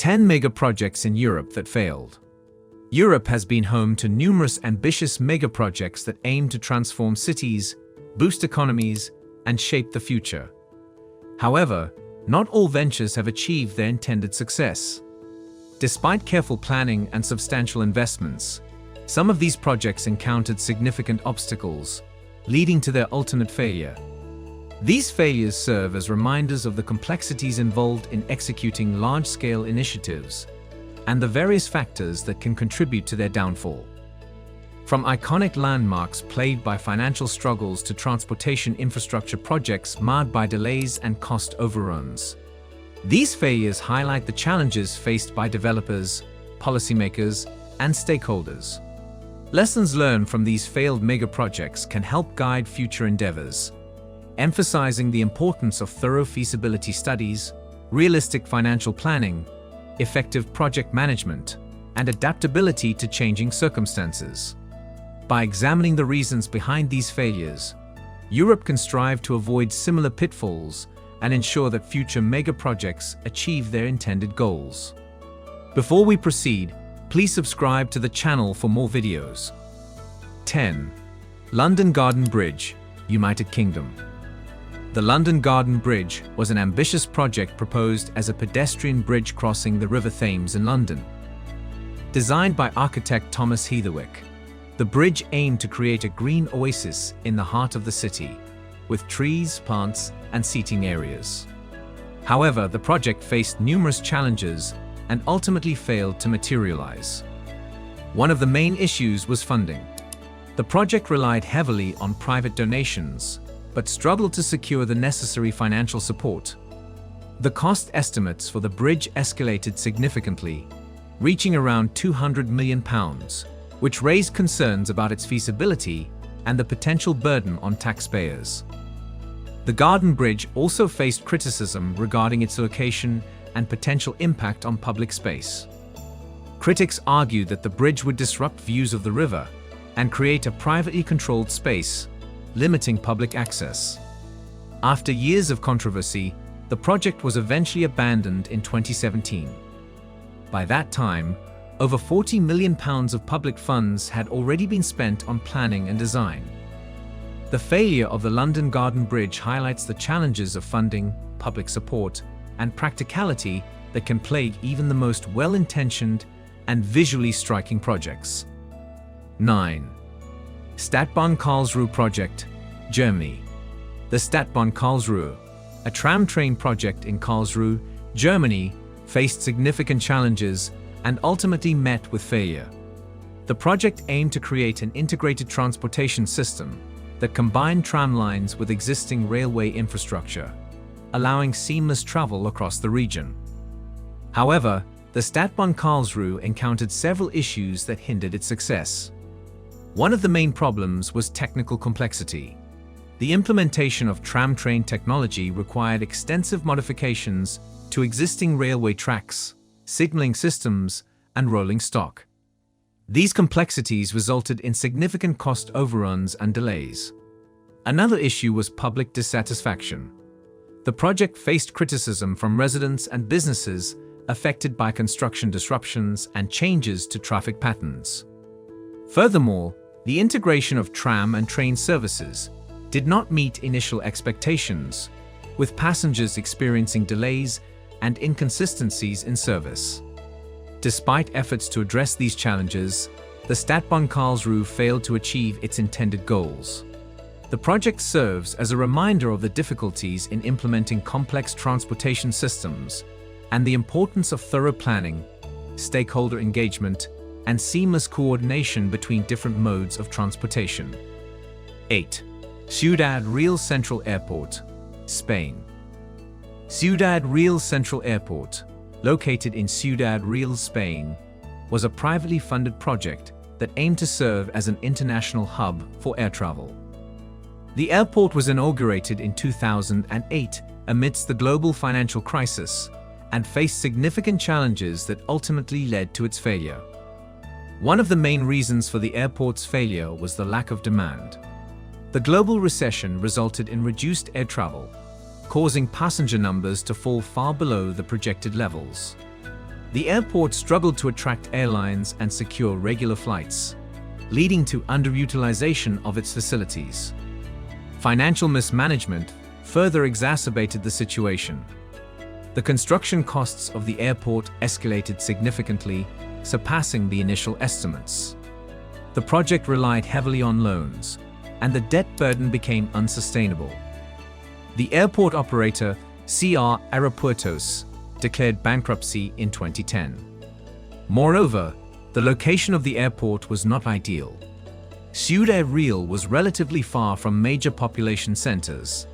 10 mega projects in Europe that failed. Europe has been home to numerous ambitious mega projects that aim to transform cities, boost economies, and shape the future. However, not all ventures have achieved their intended success. Despite careful planning and substantial investments, some of these projects encountered significant obstacles, leading to their ultimate failure. These failures serve as reminders of the complexities involved in executing large-scale initiatives and the various factors that can contribute to their downfall. From iconic landmarks plagued by financial struggles to transportation infrastructure projects marred by delays and cost overruns, these failures highlight the challenges faced by developers, policymakers, and stakeholders. Lessons learned from these failed mega projects can help guide future endeavors, emphasizing the importance of thorough feasibility studies, realistic financial planning, effective project management, and adaptability to changing circumstances. By examining the reasons behind these failures, Europe can strive to avoid similar pitfalls and ensure that future mega projects achieve their intended goals. Before we proceed, please subscribe to the channel for more videos. 10. London Garden Bridge, United Kingdom. The London Garden Bridge was an ambitious project proposed as a pedestrian bridge crossing the River Thames in London. Designed by architect Thomas Heatherwick, the bridge aimed to create a green oasis in the heart of the city, with trees, plants, and seating areas. However, the project faced numerous challenges and ultimately failed to materialize. One of the main issues was funding. The project relied heavily on private donations, but struggled to secure the necessary financial support. The cost estimates for the bridge escalated significantly, reaching around £200 million, which raised concerns about its feasibility and the potential burden on taxpayers. The Garden Bridge also faced criticism regarding its location and potential impact on public space. Critics argued that the bridge would disrupt views of the river and create a privately controlled space, limiting public access. After years of controversy, the project was eventually abandoned in 2017. By that time, over £40 million of public funds had already been spent on planning and design. The failure of the London Garden Bridge highlights the challenges of funding, public support, and practicality that can plague even the most well-intentioned and visually striking projects. 9. Stadtbahn Karlsruhe Project, Germany. The Stadtbahn Karlsruhe, a tram train project in Karlsruhe, Germany, faced significant challenges and ultimately met with failure. The project aimed to create an integrated transportation system that combined tram lines with existing railway infrastructure, allowing seamless travel across the region. However, the Stadtbahn Karlsruhe encountered several issues that hindered its success. One of the main problems was technical complexity. The implementation of tram-train technology required extensive modifications to existing railway tracks, signaling systems, and rolling stock. These complexities resulted in significant cost overruns and delays. Another issue was public dissatisfaction. The project faced criticism from residents and businesses affected by construction disruptions and changes to traffic patterns. Furthermore, the integration of tram and train services did not meet initial expectations, with passengers experiencing delays and inconsistencies in service. Despite efforts to address these challenges, the Stadtbahn Karlsruhe failed to achieve its intended goals. The project serves as a reminder of the difficulties in implementing complex transportation systems and the importance of thorough planning, stakeholder engagement, and seamless coordination between different modes of transportation. 8. Ciudad Real Central Airport, Spain. Ciudad Real Central Airport, located in Ciudad Real, Spain, was a privately funded project that aimed to serve as an international hub for air travel. The airport was inaugurated in 2008 amidst the global financial crisis and faced significant challenges that ultimately led to its failure. One of the main reasons for the airport's failure was the lack of demand. The global recession resulted in reduced air travel, causing passenger numbers to fall far below the projected levels. The airport struggled to attract airlines and secure regular flights, leading to underutilization of its facilities. Financial mismanagement further exacerbated the situation. The construction costs of the airport escalated significantly, surpassing the initial estimates. The project relied heavily on loans, and the debt burden became unsustainable. The airport operator, CR Aeropuertos, declared bankruptcy in 2010. Moreover, the location of the airport was not ideal. Ciudad was relatively far from major population centers,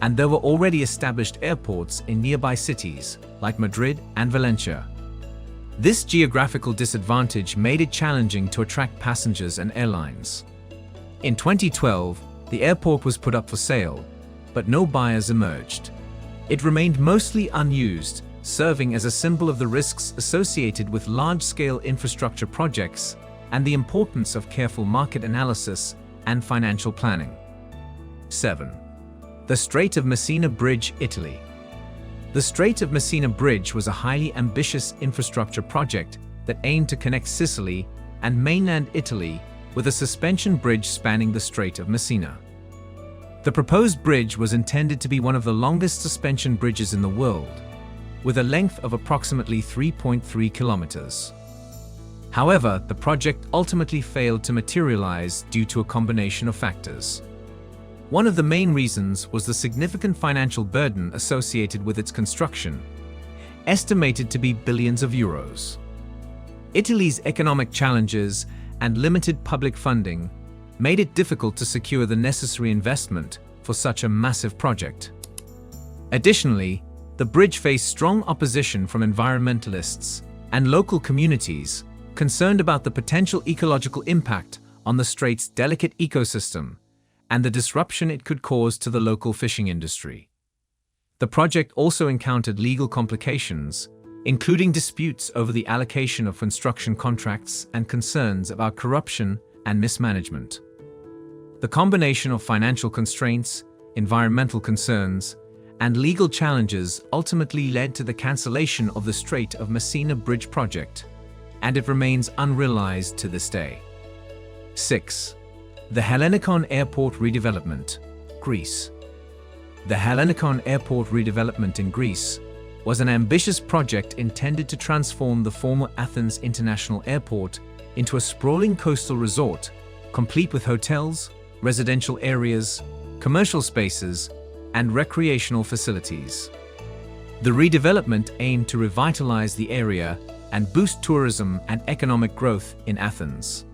and there were already established airports in nearby cities like Madrid and Valencia. This geographical disadvantage made it challenging to attract passengers and airlines. In 2012, the airport was put up for sale, but no buyers emerged. It remained mostly unused, serving as a symbol of the risks associated with large-scale infrastructure projects and the importance of careful market analysis and financial planning. 7. The Strait of Messina Bridge, Italy. The Strait of Messina Bridge was a highly ambitious infrastructure project that aimed to connect Sicily and mainland Italy with a suspension bridge spanning the Strait of Messina. The proposed bridge was intended to be one of the longest suspension bridges in the world, with a length of approximately 3.3 kilometers. However, the project ultimately failed to materialize due to a combination of factors. One of the main reasons was the significant financial burden associated with its construction, estimated to be billions of euros. Italy's economic challenges and limited public funding made it difficult to secure the necessary investment for such a massive project. Additionally, the bridge faced strong opposition from environmentalists and local communities concerned about the potential ecological impact on the strait's delicate ecosystem and the disruption it could cause to the local fishing industry. The project also encountered legal complications, including disputes over the allocation of construction contracts and concerns about corruption and mismanagement. The combination of financial constraints, environmental concerns, and legal challenges ultimately led to the cancellation of the Strait of Messina Bridge project, and it remains unrealized to this day. 6. The Hellinikon Airport redevelopment, Greece. The Hellinikon Airport redevelopment in Greece was an ambitious project intended to transform the former Athens International Airport into a sprawling coastal resort, complete with hotels, residential areas, commercial spaces, and recreational facilities. The redevelopment aimed to revitalize the area and boost tourism and economic growth in Athens.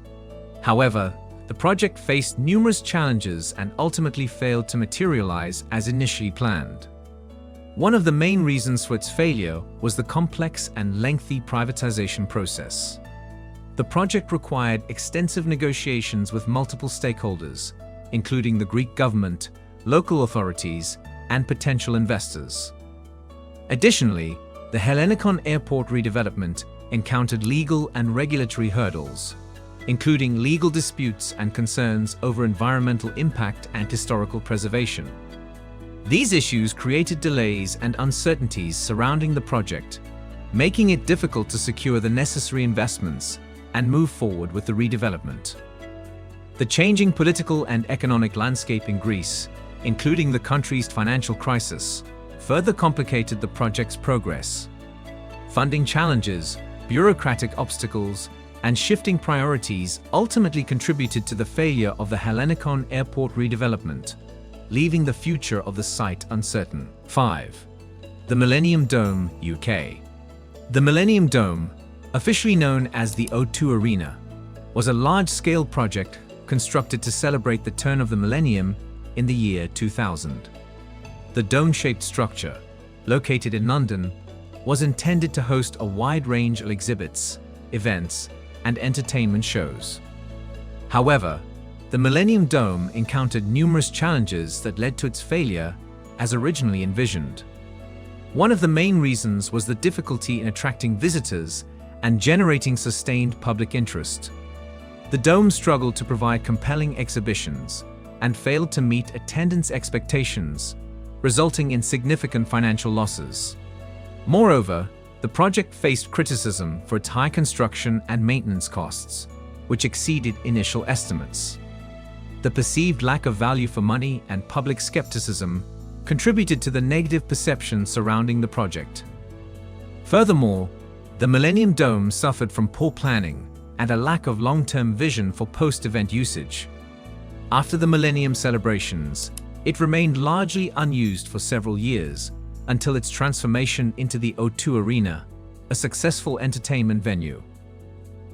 However, the project faced numerous challenges and ultimately failed to materialize as initially planned. One of the main reasons for its failure was the complex and lengthy privatization process. The project required extensive negotiations with multiple stakeholders, including the Greek government, local authorities, and potential investors. Additionally, the Hellinikon Airport redevelopment encountered legal and regulatory hurdles, including legal disputes and concerns over environmental impact and historical preservation. These issues created delays and uncertainties surrounding the project, making it difficult to secure the necessary investments and move forward with the redevelopment. The changing political and economic landscape in Greece, including the country's financial crisis, further complicated the project's progress. Funding challenges, bureaucratic obstacles, and shifting priorities ultimately contributed to the failure of the Hellinikon Airport redevelopment, leaving the future of the site uncertain. 5. The Millennium Dome, UK. The Millennium Dome, officially known as the O2 Arena, was a large-scale project constructed to celebrate the turn of the millennium in the year 2000. The dome-shaped structure, located in London, was intended to host a wide range of exhibits, events, and entertainment shows. However, the Millennium Dome encountered numerous challenges that led to its failure as originally envisioned. One of the main reasons was the difficulty in attracting visitors and generating sustained public interest. The Dome struggled to provide compelling exhibitions and failed to meet attendance expectations, resulting in significant financial losses. Moreover, the The project faced criticism for its high construction and maintenance costs, which exceeded initial estimates. The perceived lack of value for money and public skepticism contributed to the negative perception surrounding the project. Furthermore, the Millennium Dome suffered from poor planning and a lack of long-term vision for post-event usage. After the Millennium celebrations, it remained largely unused for several years until its transformation into the O2 Arena, a successful entertainment venue.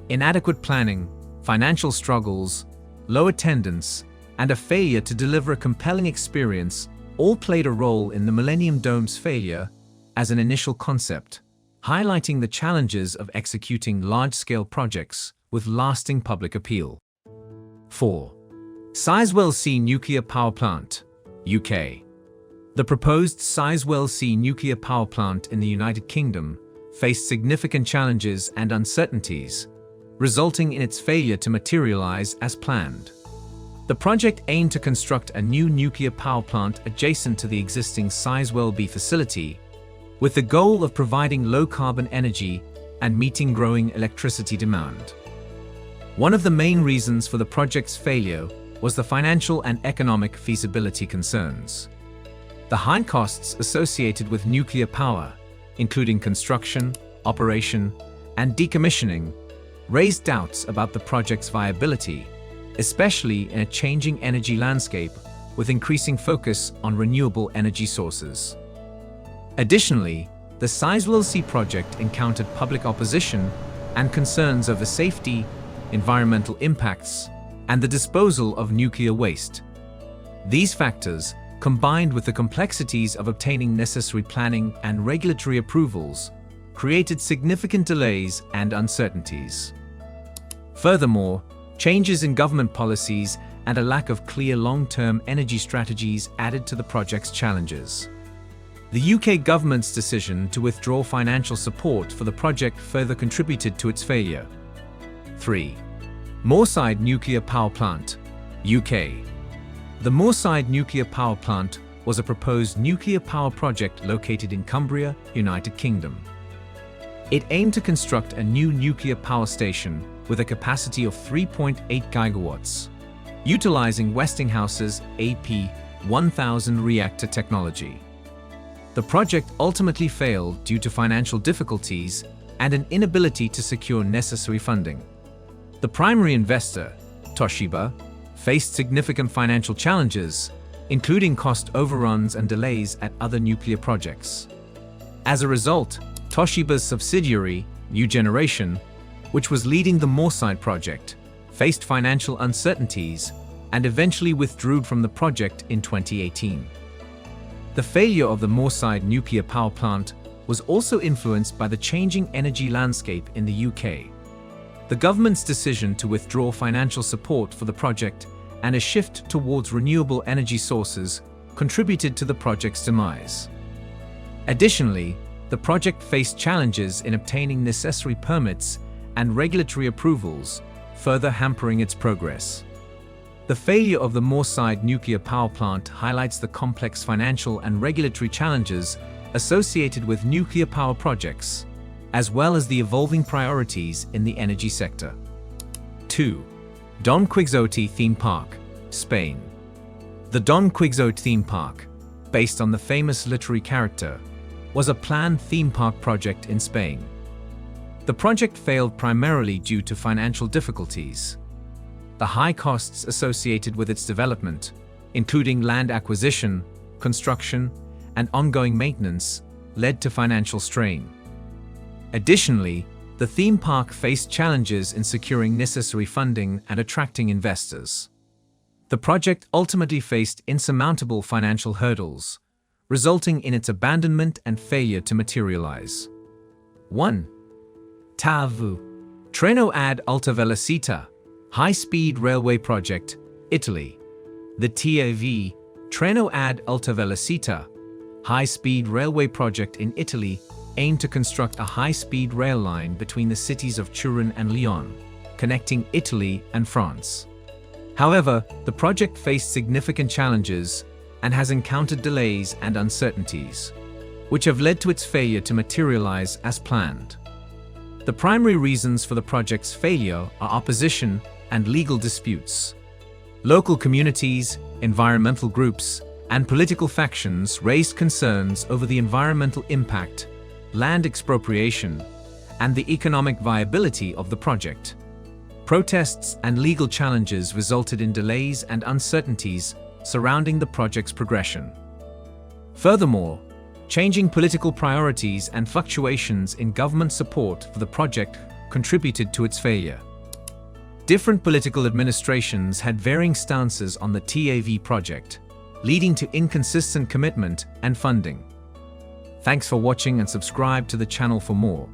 Inadequate planning, financial struggles, low attendance, and a failure to deliver a compelling experience all played a role in the Millennium Dome's failure as an initial concept, highlighting the challenges of executing large-scale projects with lasting public appeal. 4. Sizewell C Nuclear Power Plant, UK. The proposed Sizewell C nuclear power plant in the United Kingdom faced significant challenges and uncertainties, resulting in its failure to materialize as planned. The project aimed to construct a new nuclear power plant adjacent to the existing Sizewell B facility, with the goal of providing low-carbon energy and meeting growing electricity demand. One of the main reasons for the project's failure was the financial and economic feasibility concerns. The high costs associated with nuclear power, including construction, operation, and decommissioning, raised doubts about the project's viability, especially in a changing energy landscape with increasing focus on renewable energy sources. Additionally, the Sizewell C project encountered public opposition and concerns over safety, environmental impacts, and the disposal of nuclear waste. These factors, combined with the complexities of obtaining necessary planning and regulatory approvals, created significant delays and uncertainties. Furthermore, changes in government policies and a lack of clear long-term energy strategies added to the project's challenges. The UK government's decision to withdraw financial support for the project further contributed to its failure. 3. Moorside Nuclear Power Plant, UK. The Moorside Nuclear Power Plant was a proposed nuclear power project located in Cumbria, United Kingdom. It aimed to construct a new nuclear power station with a capacity of 3.8 gigawatts, utilizing Westinghouse's AP1000 reactor technology. The project ultimately failed due to financial difficulties and an inability to secure necessary funding. The primary investor, Toshiba, faced significant financial challenges, including cost overruns and delays at other nuclear projects. As a result, Toshiba's subsidiary, New Generation, which was leading the Moorside project, faced financial uncertainties and eventually withdrew from the project in 2018. The failure of the Moorside nuclear power plant was also influenced by the changing energy landscape in the UK. The government's decision to withdraw financial support for the project and a shift towards renewable energy sources contributed to the project's demise. Additionally, the project faced challenges in obtaining necessary permits and regulatory approvals, further hampering its progress. The failure of the Moorside nuclear power plant highlights the complex financial and regulatory challenges associated with nuclear power projects, as well as the evolving priorities in the energy sector. 2. Don Quixote Theme Park, Spain. The Don Quixote theme park, based on the famous literary character, was a planned theme park project in Spain. The project failed primarily due to financial difficulties. The high costs associated with its development, including land acquisition, construction, and ongoing maintenance, led to financial strain. Additionally, the theme park faced challenges in securing necessary funding and attracting investors. The project ultimately faced insurmountable financial hurdles, resulting in its abandonment and failure to materialize. 1. TAV Treno ad Alta Velocità High-Speed Railway Project, Italy. The TAV Treno ad Alta Velocità High-Speed Railway Project in Italy aimed to construct a high-speed rail line between the cities of Turin and Lyon, connecting Italy and France. However, the project faced significant challenges and has encountered delays and uncertainties, which have led to its failure to materialize as planned. The primary reasons for the project's failure are opposition and legal disputes. Local communities, environmental groups, and political factions raised concerns over the environmental impact, land expropriation, and the economic viability of the project. Protests and legal challenges resulted in delays and uncertainties surrounding the project's progression. Furthermore, changing political priorities and fluctuations in government support for the project contributed to its failure. Different political administrations had varying stances on the TAV project, leading to inconsistent commitment and funding. Thanks for watching and subscribe to the channel for more.